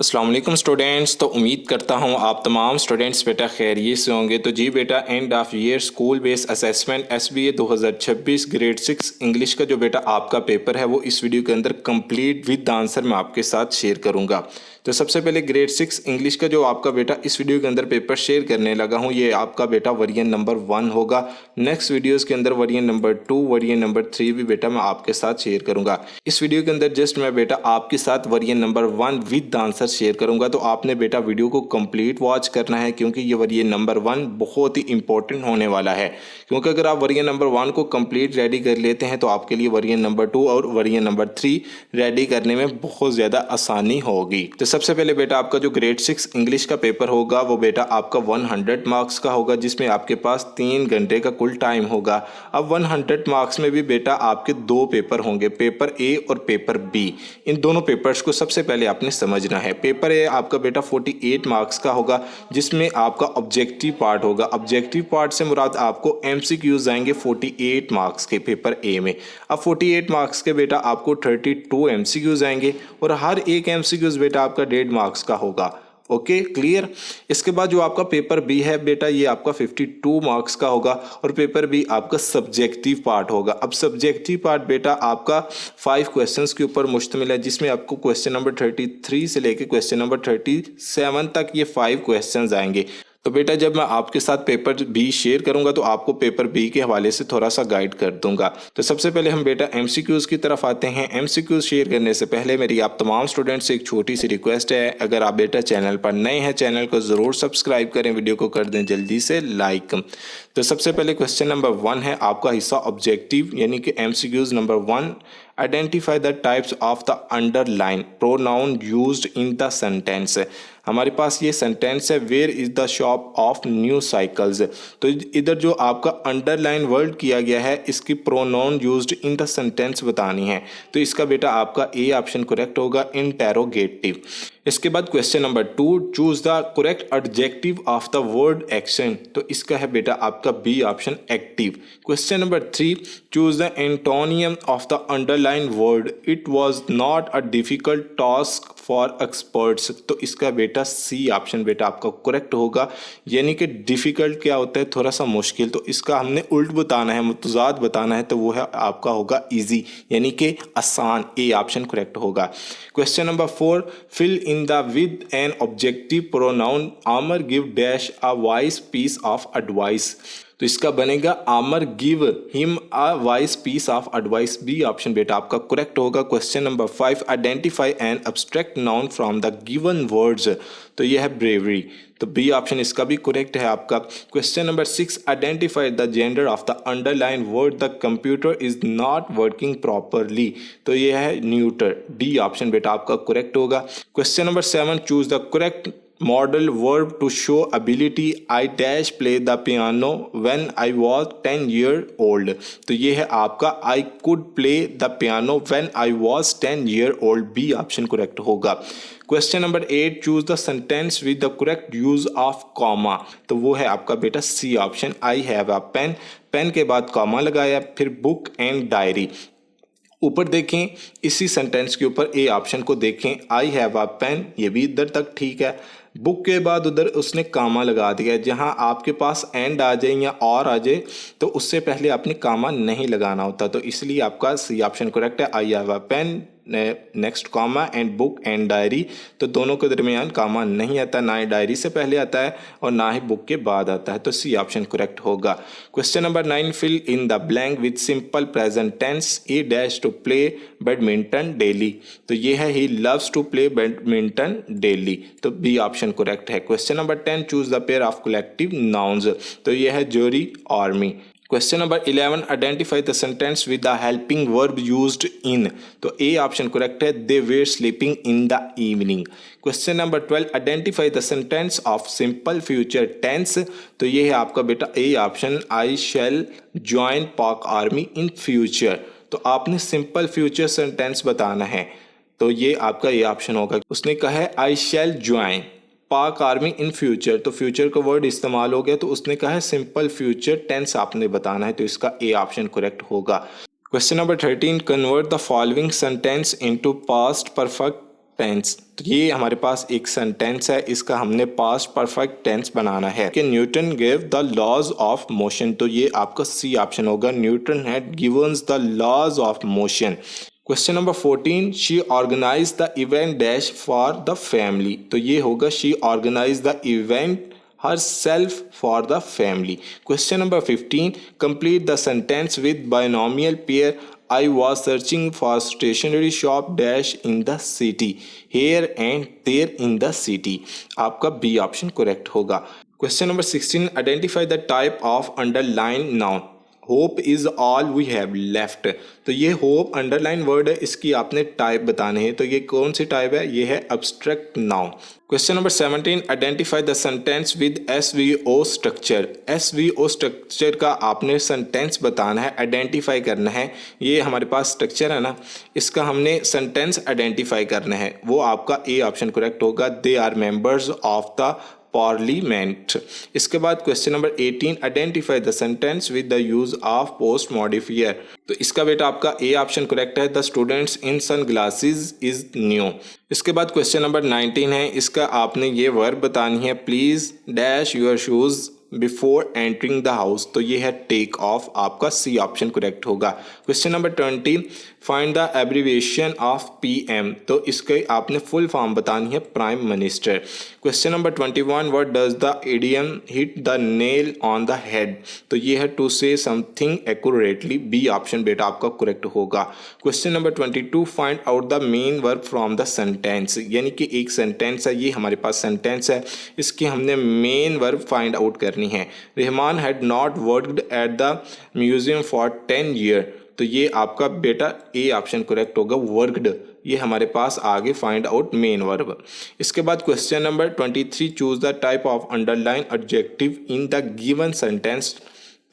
अस्सलाम वालेकुम स्टूडेंट्स। तो उम्मीद करता हूँ आप तमाम स्टूडेंट्स बेटा खैरियत से होंगे। तो जी बेटा, end of year school base assessment SBA 2026 grade 6 English का जो बेटा आपका पेपर है वो इस वीडियो के अंदर कंप्लीट विद आंसर मैं आपके साथ शेयर करूँगा। तो सबसे पहले ग्रेड 6 इंग्लिश का जो आपका बेटा इस वीडियो के अंदर पेपर शेयर करने लगा हूँ, ये आपका बेटा वेरिएंट नंबर 1 होगा। नेक्स्ट वीडियोस के अंदर वेरिएंट नंबर 2, वेरिएंट नंबर 3 भी बेटा मैं आपके साथ शेयर करूँगा। इस वीडियो के अंदर जस्ट मैं बेटा आपके साथ variant number 1 with answer share करूंगा। तो आपने बेटा वीडियो को कंप्लीट वॉच करना है, क्योंकि ये वेरिएंट नंबर 1 बहुत ही इंपॉर्टेंट होने वाला है। क्योंकि अगर आप वेरिएंट नंबर 1 को कंप्लीट रेडी कर लेते हैं तो आपके लिए वेरिएंट नंबर 2 और वेरिएंट नंबर 3 रेडी करने में बहुत ज़्यादा आसानी होगी। तो सबसे पहले बेटा आपका जो ग्रेड 6 इंग्लिश का पेपर होगा वो बेटा आपका 100 मार्क्स का होगा, जिसमें आपके पास 3 घंटे का कुल टाइम होगा। अब 100 मार्क्स में भी बेटा आपके 2 पेपर होंगे, पेपर ए और पेपर बी। इन दोनों पेपर्स को सबसे पहले आपने समझना है। पेपर ए आपका बेटा 48 मार्क्स का होगा, जिसमें आपका ऑब्जेक्टिव पार्ट होगा। ऑब्जेक्टिव पार्ट से मुराद आपको MCQs आएंगे 48 मार्क्स के पेपर ए में। अब 48 मार्क्स के बेटा आपको 32 MCQs आएंगे और हर एक MCQs बेटा आपका 1.5 मार्क्स का होगा। Okay, clear. इसके बाद जो आपका पेपर बी है बेटा, ये आपका 52 मार्क्स का होगा और पेपर बी आपका सब्जेक्टिव पार्ट होगा। अब सब्जेक्टिव पार्ट बेटा आपका 5 क्वेश्चंस के ऊपर मुश्तमिल है, जिसमें आपको क्वेश्चन नंबर 33 से लेकर क्वेश्चन नंबर 37 तक ये 5 क्वेश्चंस आएंगे। तो बेटा जब मैं आपके साथ पेपर बी शेयर करूंगा तो आपको पेपर बी के हवाले से थोड़ा सा गाइड कर दूंगा। तो सबसे पहले हम बेटा MCQs की तरफ आते हैं। MCQs शेयर करने से पहले मेरी आप तमाम स्टूडेंट्स से एक छोटी सी रिक्वेस्ट है, अगर आप बेटा चैनल पर नए हैं चैनल को ज़रूर सब्सक्राइब करें, वीडियो को कर दें जल्दी से लाइक। तो सबसे पहले क्वेश्चन नंबर 1 है आपका हिस्सा ऑब्जेक्टिव यानी कि MCQs number 1। Identify the types of the underline pronoun used in the sentence. हमारे पास ये सेंटेंस है, where is the shop of new cycles. तो इधर जो आपका अंडरलाइन वर्ड किया गया है इसकी pronoun used in the sentence बतानी है। तो इसका बेटा आपका ए ऑप्शन करेक्ट होगा, इंटेरोगेटिव। इसके बाद question number 2, choose the correct adjective of the word action. तो इसका है बेटा आपका B option, active. Question number 3, choose the antonym of the underline word. It was not a difficult task for experts. तो इसका बेटा सी ऑप्शन बेटा आपका करेक्ट होगा, यानी कि डिफिकल्ट क्या होता है, थोड़ा सा मुश्किल। तो इसका हमने उल्ट बताना है, मुतजाद बताना है, तो वो है आपका होगा इजी यानी कि आसान। ए ऑप्शन करेक्ट होगा। Question number 4, fill in the with an objective pronoun Amar give dash a wise piece of advice. तो इसका बनेगा Amar give him a wise piece of advice. B option बेटा आपका करेक्ट होगा। Question number 5, identify an abstract noun from the given words. तो यह है bravery. तो बी ऑप्शन इसका भी करेक्ट है आपका। Question number 6, identify the gender of the underline word the computer is not working properly. तो यह है न्यूटर। डी ऑप्शन बेटा आपका करेक्ट होगा। Question number 7, choose the correct modal verb to show ability. I dash play the piano when I was 10 year old. तो ये है आपका I could play the piano when I was 10 year old. B option correct होगा। Question number 8, choose the sentence with the correct use of comma. तो वो है आपका बेटा C option, I have a pen. Pen के बाद comma लगाया, फिर बुक एंड डायरी। ऊपर देखें इसी सेंटेंस के ऊपर ए ऑप्शन को देखें, आई हैव अ पेन, ये भी इधर तक ठीक है। बुक के बाद उधर उसने कामा लगा दिया। जहां आपके पास एंड आ जाए या और आ जाए तो उससे पहले आपने कामा नहीं लगाना होता, तो इसलिए आपका सी ऑप्शन करेक्ट है, I have a pen next comma and book and diary. तो दोनों के दरमियान कामा नहीं आता, ना ही डायरी से पहले आता है और ना ही बुक के बाद आता है। तो सी ऑप्शन करेक्ट होगा। Question number 9, fill in the blank with simple present tense. A dash to play badminton daily. तो ये है he loves to play badminton daily. तो बी ऑप्शन करेक्ट है। Question number 10, choose the pair of collective nouns. तो ये है jury, army. Question number 11, identify the sentence with the helping verb used in. तो A option correct है, दे were sleeping in the evening. Question number 12, identify the sentence of simple future tense. तो ये है आपका बेटा A option, I shall join Pak army in future. तो आपने simple future sentence बताना है, तो ये आपका ए ऑप्शन होगा। उसने कहा है आई shall join Pak army in future, तो फ्यूचर का वर्ड इस्तेमाल हो गया, तो उसने कहा है सिंपल फ्यूचर टेंस आपने बताना है, तो इसका ए ऑप्शन करेक्ट होगा। Question number 13, convert the following sentence into past perfect tense. तो ये हमारे पास एक सेंटेंस है, इसका हमने पास्ट परफेक्ट टेंस बनाना है कि Newton gave the laws of motion. तो ये आपका सी ऑप्शन होगा, Newton had given the laws of motion. Question number 14, she organise the event dash for the family. तो ये होगा she organise the event herself for the family. Question number 15, complete the sentence with binomial pair. I was searching for stationery shop dash in the city. Here and there in the city. आपका B option correct होगा। Question number 16, identify the type of underlined noun. Hope is all we have left. तो ये hope underline word है, इसकी आपने type बतानी है। तो ये कौन सी टाइप है? ये है abstract noun. Question number 17, identify the sentence with SVO structure. SVO structure का आपने सेंटेंस बताना है, आइडेंटिफाई करना है। ये हमारे पास स्ट्रक्चर है ना, इसका हमने सेंटेंस आइडेंटिफाई करना है, वो आपका ए ऑप्शन करेक्ट होगा। They are members of the parliament. इसके बाद question number 18, identify the sentence with the use of post modifier. तो इसका बेटा आपका ए ऑप्शन करेक्ट है, the students in sun glasses is new. इसके बाद क्वेश्चन नंबर 19 है, इसका आपने ये वर्ब बतानी है, please dash your shoes before entering the house. तो ये है टेक ऑफ, आपका सी ऑप्शन करेक्ट होगा। Question number 20, find the abbreviation of PM. तो इसके आपने फुल फॉर्म बतानी है, prime minister. Question number 21, what does the idiom hit the nail on the head. तो ये है टू से समथिंग एक्यूरेटली, बी ऑप्शन बेटा आपका करेक्ट होगा। Question number 22, find out the main verb from the sentence. यानी कि एक सेंटेंस है, ये हमारे पास सेंटेंस है, इसकी हमने मेन वर्ब फाइंड आउट करनी है। Rahman had not worked at the museum for 10 year. तो ये आपका बेटा ए ऑप्शन करेक्ट होगा, वर्कड। ये हमारे पास आगे फाइंड आउट मेन वर्ब। इसके बाद question number 23, choose the type of underline adjective in the given sentence.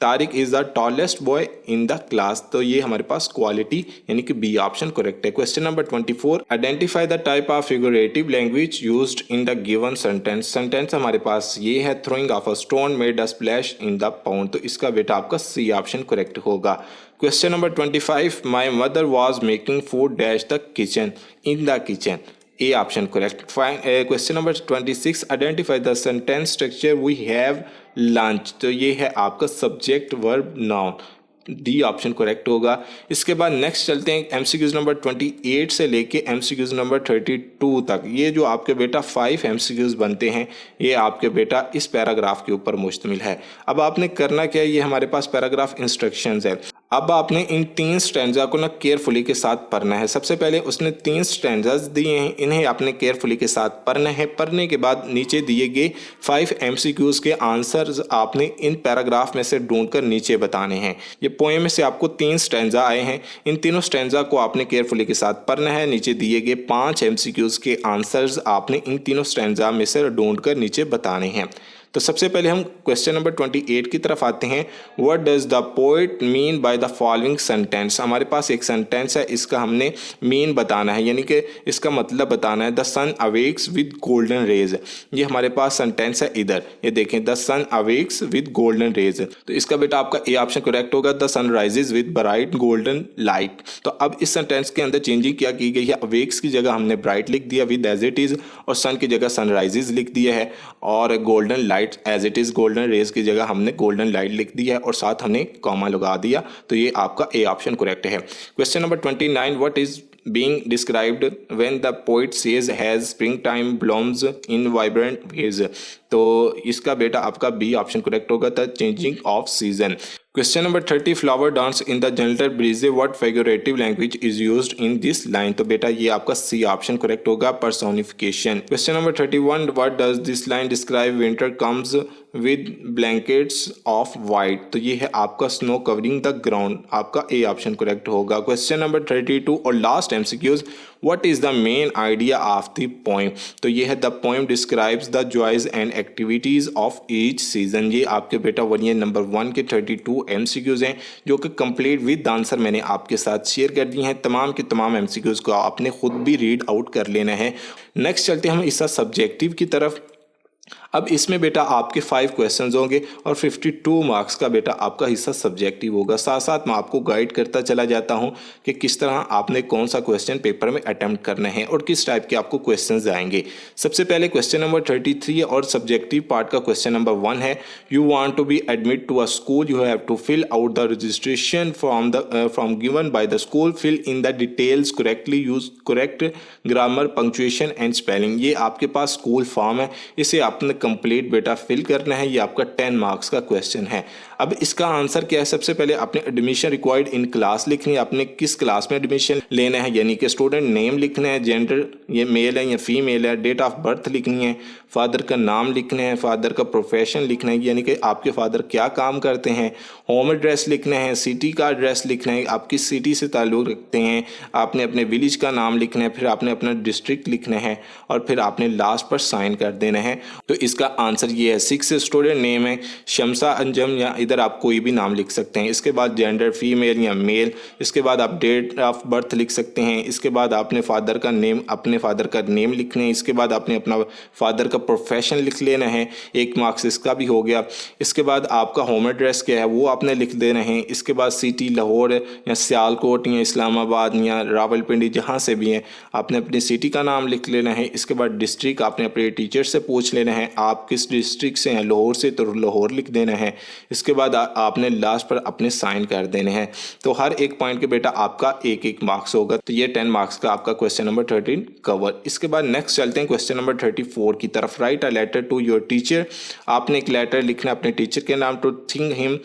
Tariq is the tallest boy in the class. तो ये हमारे पास क्वालिटी यानी कि बी ऑप्शन करेक्ट है। Question number 24, identify the type of figurative language used in the given sentence. Sentence हमारे पास ये है, throwing of a stone made a splash in the pound. तो इसका बेटा आपका सी ऑप्शन करेक्ट होगा। Question number 25, my mother was making food dash the kitchen, in the kitchen, A option correct. Question number 26, identify the sentence structure we have lunch. तो ये है आपका subject verb noun, D option correct होगा। इसके बाद next चलते हैं MCQs number 28 से लेके एमसीक्यूज नंबर 32 तक। ये जो आपके बेटा 5 एमसीक्यूज बनते हैं, ये आपके बेटा इस पैराग्राफ के ऊपर मुश्तमिल है। अब आपने करना क्या है, ये हमारे पास पैराग्राफ इंस्ट्रक्शंस है। अब आपने इन 3 स्टैंजा को ना केयरफुली के साथ पढ़ना है। सबसे पहले उसने 3 स्टैंजाज दिए हैं, इन्हें आपने केयरफुली के साथ पढ़ना है। पढ़ने के बाद नीचे दिए गए 5 एमसीक्यूज के आंसर्स आपने इन पैराग्राफ में से ढूंढकर नीचे बताने हैं। ये पोएम में से आपको 3 स्टैंजा आए हैं, इन तीनों स्टैंजा को आपने केयरफुली के साथ पढ़ना है। नीचे दिए गए 5 एमसीक्यूज के आंसर्स आपने इन तीनों स्टैंजा में से ढूंढकर नीचे बताने हैं। तो सबसे पहले हम क्वेश्चन नंबर 28 की तरफ आते हैं। What does the poet mean by the following sentence. हमारे पास एक सेंटेंस है, इसका हमने मीन बताना है, यानी कि इसका मतलब बताना है। The sun awakes with golden rays, ये हमारे पास सेंटेंस है इधर, ये देखें, the sun awakes with golden rays. तो इसका बेटा आपका ए ऑप्शन करेक्ट होगा, the sun rises with bright golden light. तो अब इस सेंटेंस के अंदर चेंजिंग क्या की गई है, अवेक्स की जगह हमने ब्राइट लिख दिया विद एज इट इज, और सन की जगह सनराइजेज लिख दिया है, और golden light as it is, golden rays की जगह हमने गोल्डन लाइट लिख दिया है, और साथ हमने कॉमा लगा दिया। तो ये आपका ए ऑप्शन करेक्ट है। Question number 29, what is being described when the poet says has springtime blooms in vibrant ways। तो इसका बेटा आपका बी ऑप्शन करेक्ट होगा, the changing of season. Question number 30, flower dance in the gentle breeze, what figurative language is used in this line. तो बेटा ये आपका C option correct होगा, personification. Question number 31, what does this line describe winter comes with blankets of white. तो ये है आपका snow covering the ground, आपका ए ऑप्शन करेक्ट होगा। क्वेश्चन नंबर 32 और last MCQs, what is the main idea of the poem. तो ये है the poem describes the joys and activities of each season. ये आपके बेटा वरीय नंबर 1 के 32 एमसीक्यूज हैं, जो कि कंप्लीट विद आंसर मैंने आपके साथ शेयर कर दिए हैं। तमाम के तमाम एमसीक्यूज को आपने खुद भी रीड आउट कर लेना है। नेक्स्ट चलते हैं हम इसका सब्जेक्टिव की तरफ। अब इसमें बेटा आपके 5 क्वेश्चंस होंगे और 52 मार्क्स का बेटा आपका हिस्सा सब्जेक्टिव होगा। साथ साथ मैं आपको गाइड करता चला जाता हूं कि किस तरह आपने कौन सा क्वेश्चन पेपर में अटेम्प्ट करना है और किस टाइप के आपको क्वेश्चंस आएंगे। सबसे पहले क्वेश्चन नंबर 33 और सब्जेक्टिव पार्ट का क्वेश्चन नंबर 1 है, you want to be admit to a school, you have to fill out the registration form given by the school, fill in the details correctly, use correct grammar, punctuation and spelling. ये आपके पास school form है, इसे आपने complete बेटा fill करना है। ये आपका 10 मार्क्स का क्वेश्चन है। अब इसका आंसर क्या है, सबसे पहले आपने एडमिशन रिक्वायर्ड इन क्लास लिखनी है, आपने किस क्लास में एडमिशन लेना है, यानी कि स्टूडेंट नेम लिखना है, जेंडर ये मेल है या फीमेल है, डेट ऑफ बर्थ लिखनी है, फादर का नाम लिखना है, फादर का प्रोफेशन लिखना है, यानी कि आपके फादर क्या काम करते हैं, होम एड्रेस लिखना है, सिटी का एड्रेस लिखना है, आप किस सिटी से ताल्लुक़ रखते हैं, आपने अपने विलेज का नाम लिखना है, फिर आपने अपना डिस्ट्रिक्ट लिखना है और फिर आपने लास्ट पर साइन कर देना है। तो इसका आंसर ये है। 6 स्टूडेंट नेम है शमसा अंजम, या इधर आप कोई भी नाम लिख सकते हैं। इसके बाद जेंडर फीमेल या मेल, इसके बाद आप डेट ऑफ बर्थ लिख सकते हैं। इसके बाद आपने फादर का नेम, अपने फादर का नेम लिखना है। इसके बाद आपने अपना फादर का प्रोफेशन लिख लेना है, 1 मार्क्स इसका भी हो गया। इसके बाद आपका होम एड्रेस क्या है वो आपने लिख देना है। इसके बाद सिटी लाहौर या सियालकोट या इस्लामाबाद या रावलपिंडी जहाँ से भी हैं आपने अपनी सिटी का नाम लिख लेना है। इसके बाद डिस्ट्रिक्ट आपने अपने टीचर से पूछ लेना है, आप किस डिस्ट्रिक्ट से हैं, लाहौर से, तो लाहौर लिख देना है। इसके बाद आपने लास्ट पर अपने साइन कर देने हैं। तो हर एक पॉइंट के बेटा आपका 1-1 मार्क्स होगा। तो ये 10 मार्क्स का आपका क्वेश्चन नंबर 13 कवर। इसके बाद नेक्स्ट चलते हैं क्वेश्चन नंबर 34 की तरफ। Write a letter to your teacher, आपने एक लेटर लिखना है अपने टीचर के नाम, to thank him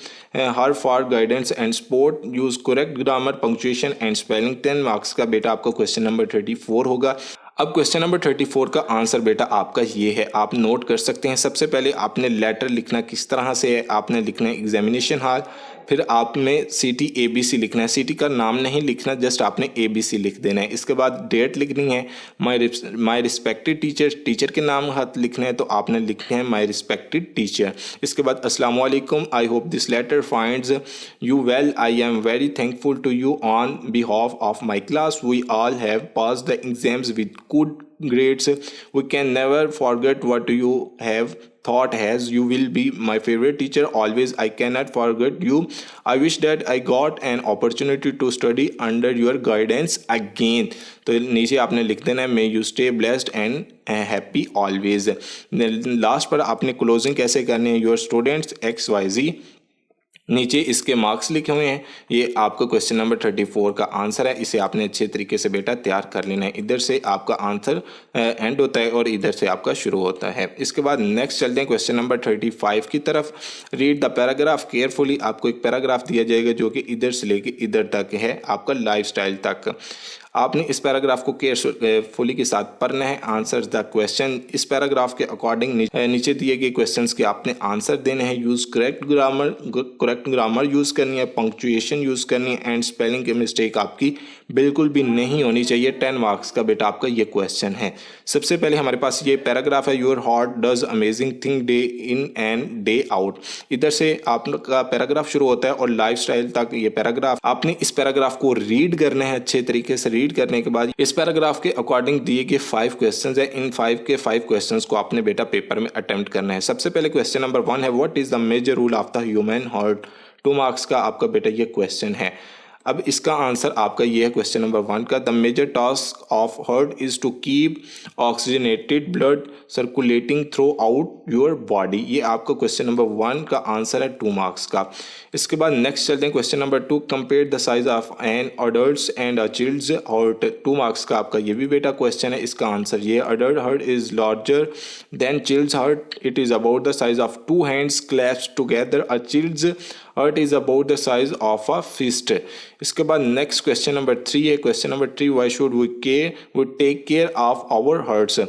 her for guidance and support, use correct grammar, punctuation and spelling. 10 marks का बेटा आपका क्वेश्चन नंबर 34 होगा। अब क्वेश्चन नंबर 34 का आंसर बेटा आपका ये है, आप नोट कर सकते हैं। सबसे पहले आपने लेटर लिखना किस तरह से है, आपने लिखना है एग्जामिनेशन हॉल, फिर आपने सिटी ABC लिखना है। सिटी का नाम नहीं लिखना, जस्ट आपने ABC लिख देना है। इसके बाद डेट लिखनी है, माई रिस्पेक्टेड टीचर, टीचर के नाम हाथ लिखना है तो आपने लिखना है माई रिस्पेक्टेड टीचर। इसके बाद अस्सलाम वालेकुम, I hope this letter finds you well, I am very thankful to you on behalf of my class, we all have pass the exams with good grades, we can never forget what you have thought as you will be my favorite teacher always, I cannot forget you, I wish that I got an opportunity to study under your guidance again। तो नीचे आपने लिख देना है may you stay blessed and happy always। Last पर आपने closing कैसे करनी है, your students XYZ, नीचे इसके मार्क्स लिखे हुए हैं। ये आपका क्वेश्चन नंबर 34 का आंसर है। इसे आपने अच्छे तरीके से बेटा तैयार कर लेना है। इधर से आपका आंसर एंड होता है और इधर से आपका शुरू होता है। इसके बाद नेक्स्ट चलते हैं क्वेश्चन नंबर 35 की तरफ। रीड द पैराग्राफ केयरफुली, आपको एक पैराग्राफ दिया जाएगा जो कि इधर से लेके इधर तक है, आपका लाइफस्टाइल तक। आपने इस पैराग्राफ को केयरफुली के साथ पढ़ना है। आंसर द क्वेश्चन, इस पैराग्राफ के अकॉर्डिंग नीचे दिए गए क्वेश्चंस के आपने आंसर देने हैं। यूज़ करेक्ट ग्रामर यूज़ करनी है, पंक्चुएशन यूज़ करनी है एंड स्पेलिंग की मिस्टेक आपकी बिल्कुल भी नहीं होनी चाहिए। 10 मार्क्स का बेटा आपका ये क्वेश्चन है। सबसे पहले हमारे पास ये पैराग्राफ है, your heart does amazing thing day in and day out. इधर से आपका पैराग्राफ शुरू होता है और लाइफस्टाइल तक ये पैराग्राफ। आपने इस पैराग्राफ को रीड करना है अच्छे तरीके से। रीड करने के बाद इस पैराग्राफ के अकॉर्डिंग दिए गए 5 क्वेश्चंस है। इन 5 के 5 क्वेश्चंस को आपने बेटा पेपर में अटेम्प्ट करना है। सबसे पहले क्वेश्चन नंबर 1 है, what is the major role of the human heart. 2 marks का आपका बेटा ये क्वेश्चन है। अब इसका आंसर आपका ये है क्वेश्चन नंबर 1 का, the major task of heart is to keep oxygenated blood circulating throughout your body. ये आपका क्वेश्चन नंबर 1 का आंसर है 2 मार्क्स का। इसके बाद नेक्स्ट चलते हैं question number 2, compare the size of an adult and a child's heart. 2 marks का आपका ये भी बेटा क्वेश्चन है। इसका आंसर ये, adult heart is larger than child's heart, it is about the size of 2 hands clasped together, a child's heart is about the size of a fist. इसके बाद नेक्स्ट क्वेश्चन नंबर 3 है। Question number 3, why should we take care of our hearts.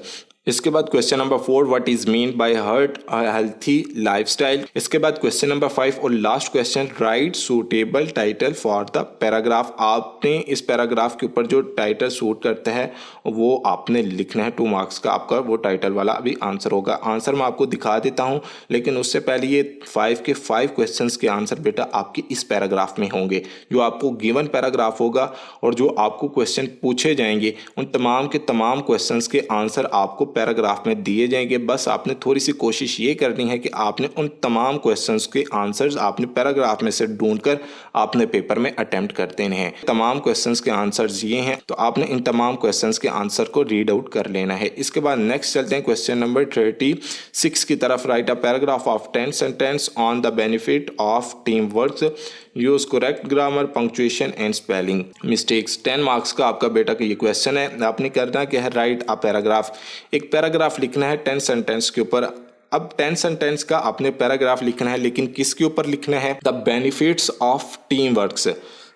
इसके बाद question number 4, what is mean by heart healthy lifestyle. इसके बाद question number 5 और last question, right suitable title for the paragraph. आपने इस paragraph के ऊपर जो टाइटल सूट करता है वो आपने लिखना है। 2 मार्क्स का आपका वो टाइटल वाला अभी आंसर होगा। आंसर मैं आपको दिखा देता हूँ, लेकिन उससे पहले ये 5 के 5 क्वेश्चन के आंसर बेटा आपके इस पैराग्राफ में होंगे। जो आपको गिवन पैराग्राफ होगा और जो आपको क्वेश्चन पूछे जाएंगे उन तमाम के तमाम क्वेश्चन के आंसर आपको पैराग्राफ में दिए जाएंगे। बस आपने थोड़ी सी कोशिश ये करनी है कि आपने उन तमाम क्वेश्चंस के आंसर्स आपने पैराग्राफ में से ढूंढकर आपने पेपर में अटेम्प्ट कर देने हैं। तमाम क्वेश्चंस के आंसर्स ये हैं, तो आपने इन तमाम क्वेश्चंस के आंसर को रीड आउट कर लेना है। इसके बाद नेक्स्ट चलते हैं क्वेश्चन नंबर 36 की तरफ। Write a paragraph of 10 sentence on the benefit of team work, use correct grammar, punctuation and spelling mistakes. 10 marks का आपका बेटा का ये क्वेश्चन है। आपने करना क्या है, राइट अ पैराग्राफ, एक पैराग्राफ लिखना है 10 सेंटेंस के ऊपर। अब 10 सेंटेंस का आपने पैराग्राफ लिखना है, लेकिन किसके ऊपर लिखना है, the benefits of team works.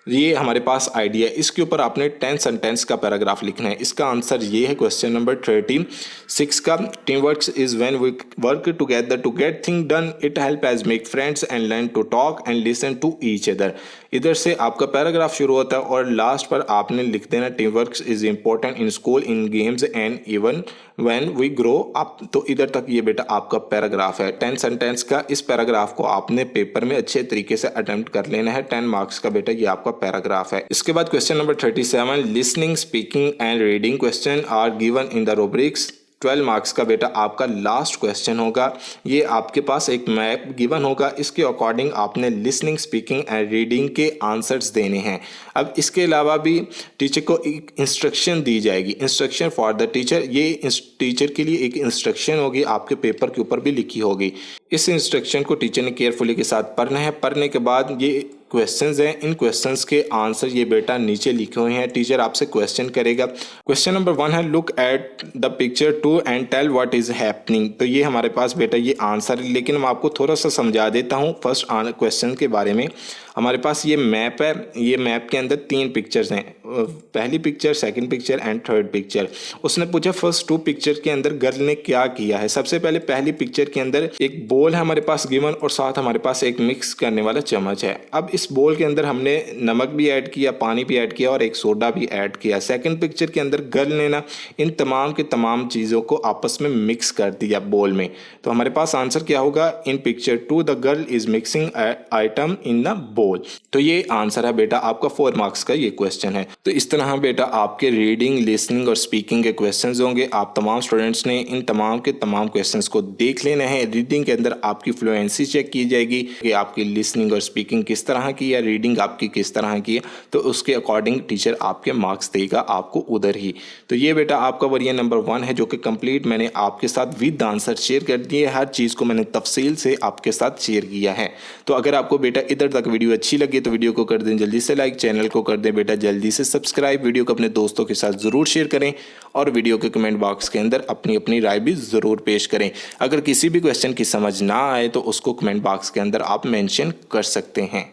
ये हमारे पास आइडिया है, इसके ऊपर आपने 10 सेंटेंस का पैराग्राफ लिखना है। इसका आंसर ये है क्वेश्चन नंबर 36 का। Team works is when we work together to get thing done, it help us make friends and learn to talk and listen to each other. इधर से आपका पैराग्राफ शुरू होता है और लास्ट पर आपने लिख देना team works is important in school, in games and even when we grow up. तो इधर तक ये बेटा आपका पैराग्राफ है 10 सेंटेंस का। इस पैराग्राफ को आपने पेपर में अच्छे तरीके से अटेम्प्ट कर लेना है। 10 मार्क्स का बेटा ये आपका पैराग्राफ है। इसके बाद question number 37, listening, speaking and reading questions are given in the rubrics. 12 marks का बेटा आपका लास्ट क्वेश्चन होगा। ये आपके पास एक मैप गिवन होगा, इसके अकॉर्डिंग आपने लिसनिंग, स्पीकिंग एंड रीडिंग के आंसर्स देने हैं। अब इसके अलावा भी टीचर को एक इंस्ट्रक्शन दी जाएगी, इंस्ट्रक्शन फॉर द टीचर। ये टीचर के लिए एक इंस्ट्रक्शन होगी, आपके पेपर के ऊपर भी लिखी होगी। इस इंस्ट्रक्शन को टीचर ने केयरफुली के साथ पढ़ना है। पढ़ने के बाद ये क्वेश्चंस हैं, इन क्वेश्चंस के आंसर ये बेटा नीचे लिखे हुए हैं। टीचर आपसे क्वेश्चन करेगा। क्वेश्चन नंबर 1 है, look at the picture 2 and tell what is happening. तो ये हमारे पास बेटा ये आंसर है, लेकिन मैं आपको थोड़ा सा समझा देता हूँ फर्स्ट क्वेश्चन के बारे में। हमारे पास ये मैप है, ये मैप के अंदर 3 पिक्चर्स हैं, पहली picture, second picture and third picture. उसने पूछा फर्स्ट 2 पिक्चर के अंदर गर्ल ने क्या किया है। सबसे पहले पहली पिक्चर के अंदर एक बोल है हमारे पास गिवन और साथ हमारे पास एक मिक्स करने वाला चम्मच है। अब इस बोल के अंदर हमने नमक भी ऐड किया, पानी भी ऐड किया और एक सोडा भी ऐड किया। सेकंड पिक्चर के अंदर गर्ल ने ना इन तमाम के तमाम चीज़ों को आपस में मिक्स कर दिया बोल में। तो हमारे पास आंसर क्या होगा, इन picture 2 the girl is mixing item in the बोल। तो ये आंसर है बेटा आपका 4 मार्क्स का ये क्वेश्चन है। तो इस तरह बेटा आपके रीडिंग, लिसनिंग और स्पीकिंग के क्वेश्चंस होंगे। आप तमाम स्टूडेंट्स ने इन तमाम के तमाम क्वेश्चंस को देख लेना है। रीडिंग के अंदर आपकी फ्लुएंसी चेक की जाएगी कि आपकी लिसनिंग और स्पीकिंग किस तरह की है, रीडिंग आपकी किस तरह की है। तो उसके अकॉर्डिंग टीचर आपके मार्क्स देगा आपको उधर ही। तो ये बेटा आपका वरिया नंबर 1 है, जो कि कंप्लीट मैंने आपके साथ विद आंसर शेयर कर दिए। हर चीज़ को मैंने तफसील से आपके साथ शेयर किया है। तो अगर आपको बेटा इधर तक वीडियो अच्छी लगी तो वीडियो को कर दें जल्दी से लाइक, चैनल को कर दें बेटा जल्दी से सब्सक्राइब, वीडियो को अपने दोस्तों के साथ ज़रूर शेयर करें और वीडियो के कमेंट बॉक्स के अंदर अपनी अपनी राय भी ज़रूर पेश करें। अगर किसी भी क्वेश्चन की समझ ना आए तो उसको कमेंट बॉक्स के अंदर आप मेंशन कर सकते हैं।